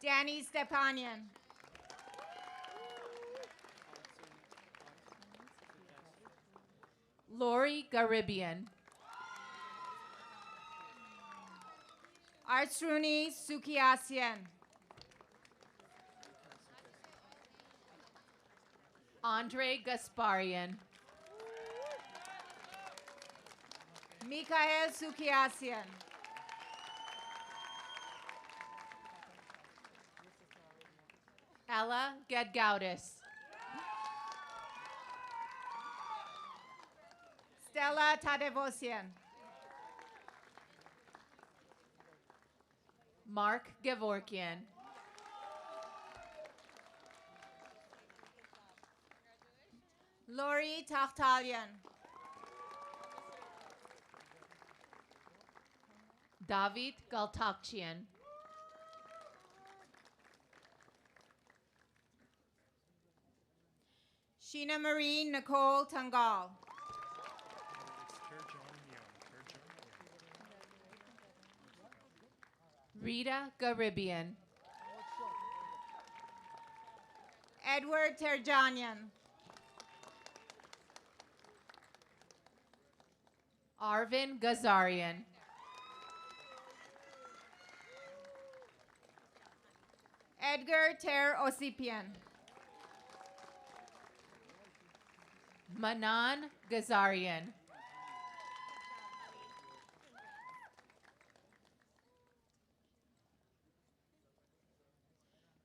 Danny Stepanian. Lori Garibian. Artruni Sukiasian. Andre Gasparian. Mikael Sukiasian. Ella Gedgaudis. Stella Tadevosian. Mark Gevorkian. Lori Tahtalian. David Galtakchian. Sheena Marie Nicole Tangal. Rita Garibian. Edward Terjanian. Arvin Gazarian. Edgar Ter Osipian. Manan Gazarian.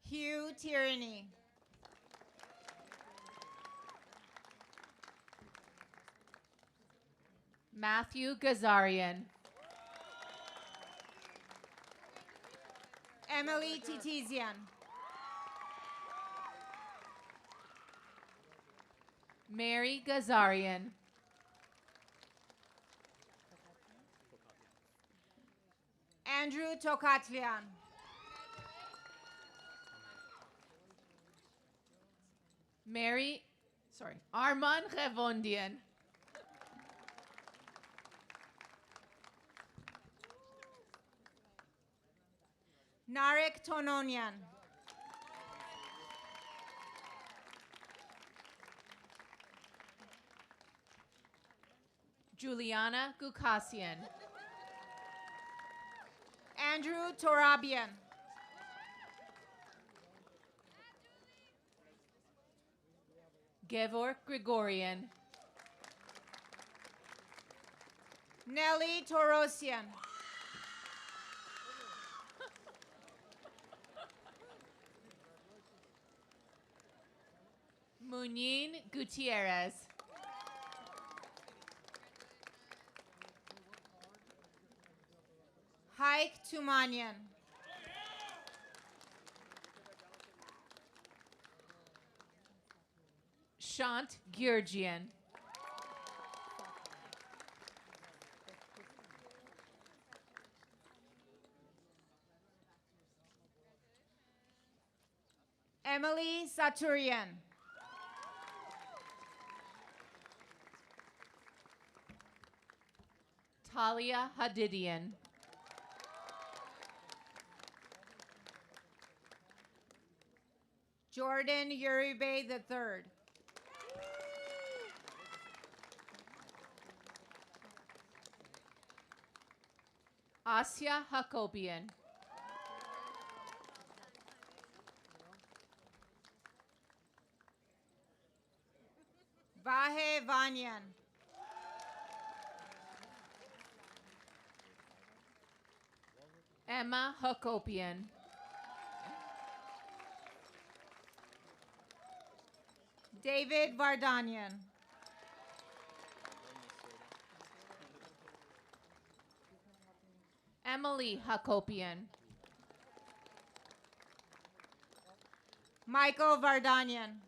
Hugh Tierney. Matthew Gazarian. Emily Titizian. Mary Gazarian. Andrew Tokatlian. Armand Revondian. Narek Tononian. Juliana Gukasian. Andrew Torabian. Gevork Gregorian. Nelly Torosian. Munin Gutierrez. Haik Tumanian. Shant Georgian. Emily Saturian. Talia Hadidian. Jordan Uribe III. Asya Hakobian. Vahe Vanyan. Emma Hakopian. David Vardanian. Emily Hakopian. Michael Vardanian.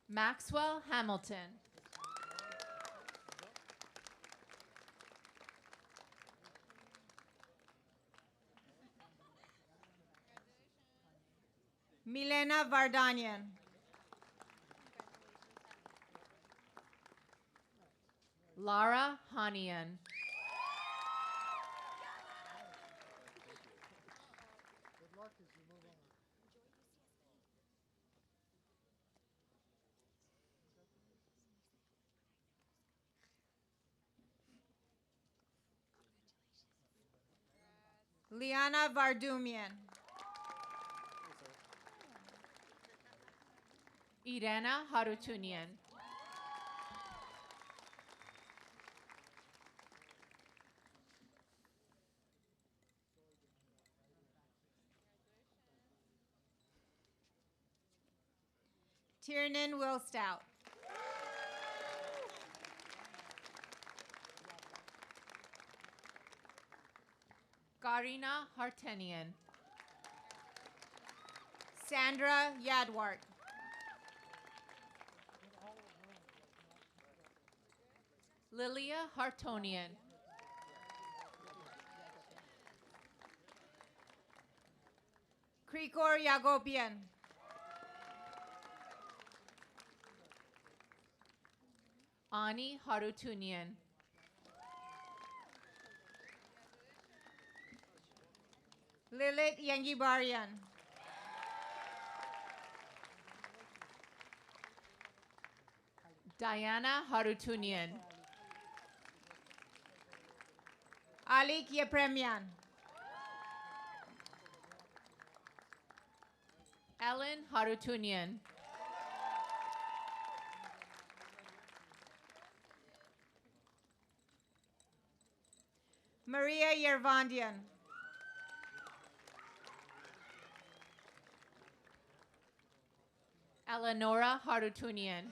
Maxwell Hamilton. Milena Vardanian. Lara Hanian. Liana Vardumian. Irena Harutunian. Tiernan Willstout. Karina Hartenian. Sandra Yadwart. Lilia Hartonian. Krikor Yagopian. Ani Harutunian. Lilith Yangibarian. Diana Harutunian. Alik Yepremian. Ellen Harutunian. Maria Yervandian. Eleonora Harutunian.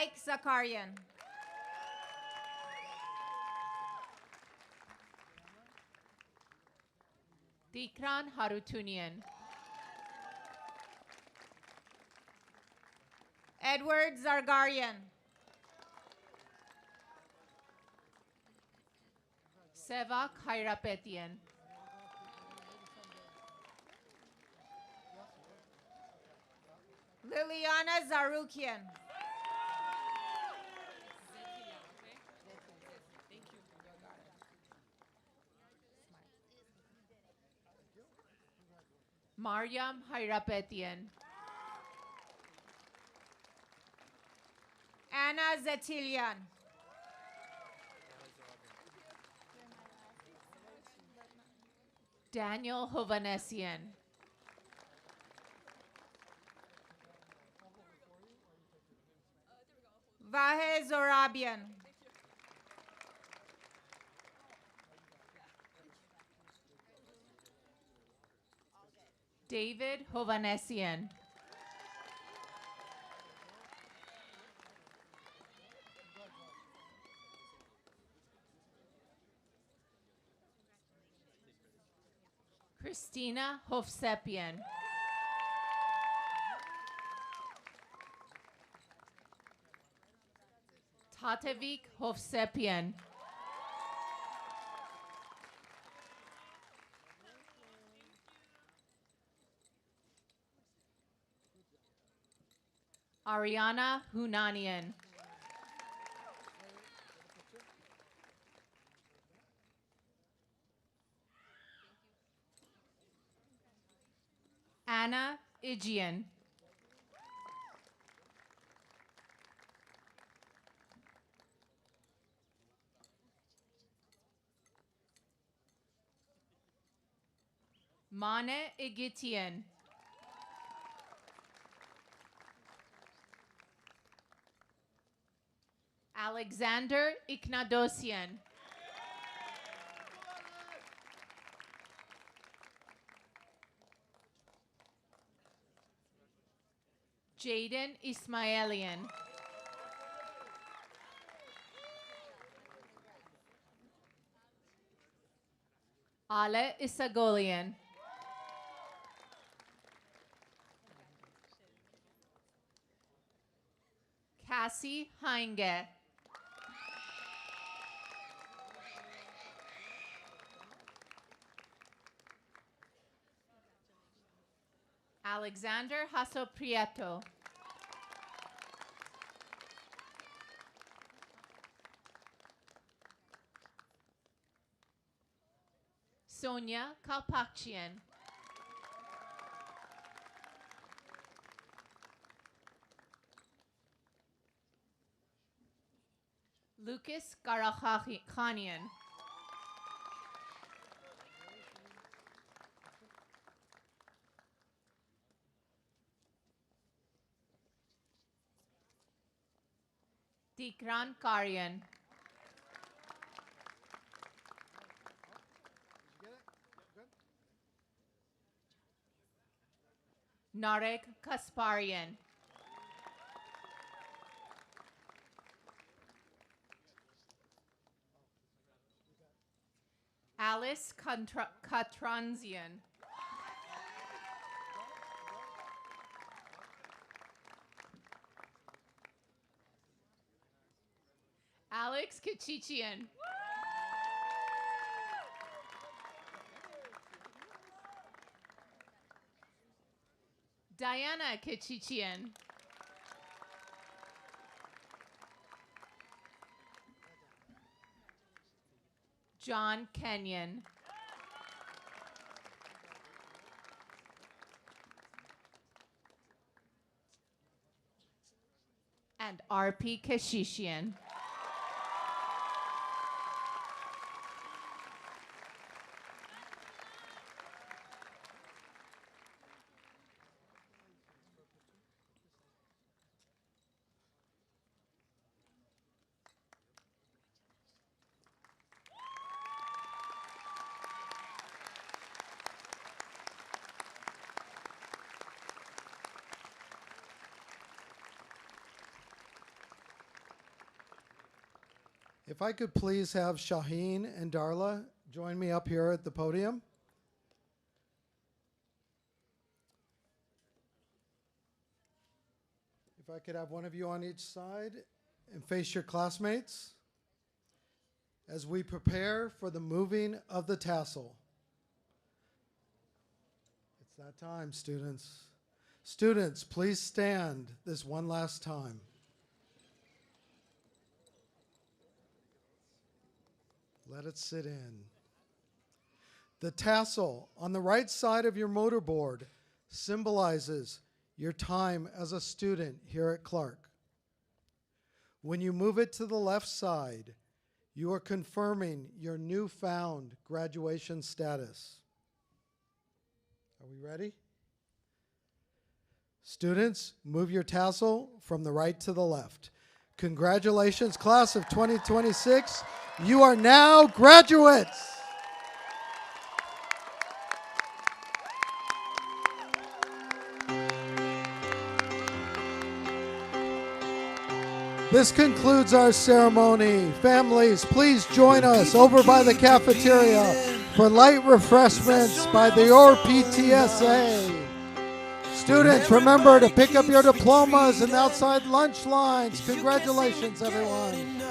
Ike Zakarian. Dikran Harutunian. Edward Zargarian. Seva Khairapetian. Liliana Zarukian. Mariam Hairapetian. Anna Zetilian. Daniel Hovanesian. Vahe Zorabian. David Hovanesian. Christina Hofsepian. Tatevik Hofsepian. Ariana Hunanian. Anna Igian. Mane Igitian. Alexander Iknadosian. Jaden Ismailian. Ale Isagolian. Cassie Heinge. Alexander Hasoprieto. Sonia Kalpakchian. Lucas Garakhanian. Tikran Karyan. Narek Kasparian. Alice Katranzian. Alex Kachichian. Diana Kachichian. John Kenyon. And RP Kashishian. If I could please have Shaheen and Darla join me up here at the podium. If I could have one of you on each side and face your classmates as we prepare for the moving of the tassel. It's that time, students. Students, please stand this one last time. Let it sit in. The tassel on the right side of your motorboard symbolizes your time as a student here at Clark. When you move it to the left side, you are confirming your newfound graduation status. Are we ready? Students, move your tassel from the right to the left. Congratulations, class of 2026. You are now graduates. This concludes our ceremony. Families, please join us over by the cafeteria for light refreshments by the ORPTSA. Students, remember to pick up your diplomas in the outside lunch lines. Congratulations, everyone.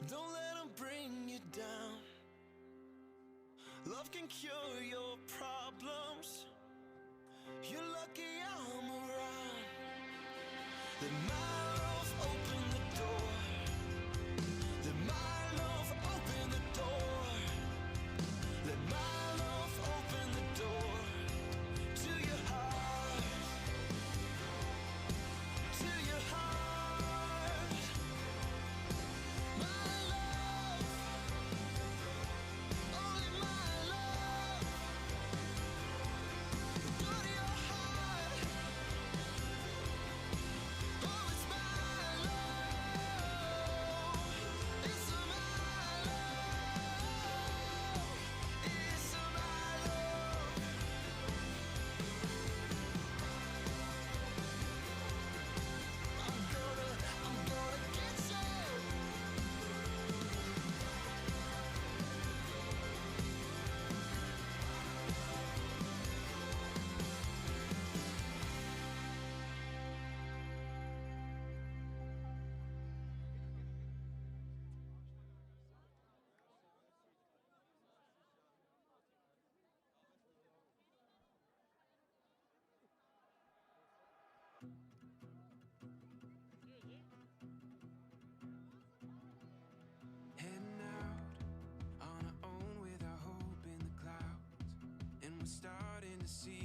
Don't let them bring you down. Love can cure your problems. You're lucky I'm around. Let my love open the door. Let my love open the door. Let my love open the door to your heart. To your heart. My love. Only my love. Go to your heart. Oh, it's my love. It's my love. It's my love. I'm gonna get you. Heading out on our own with our hope in the clouds, and we're starting to see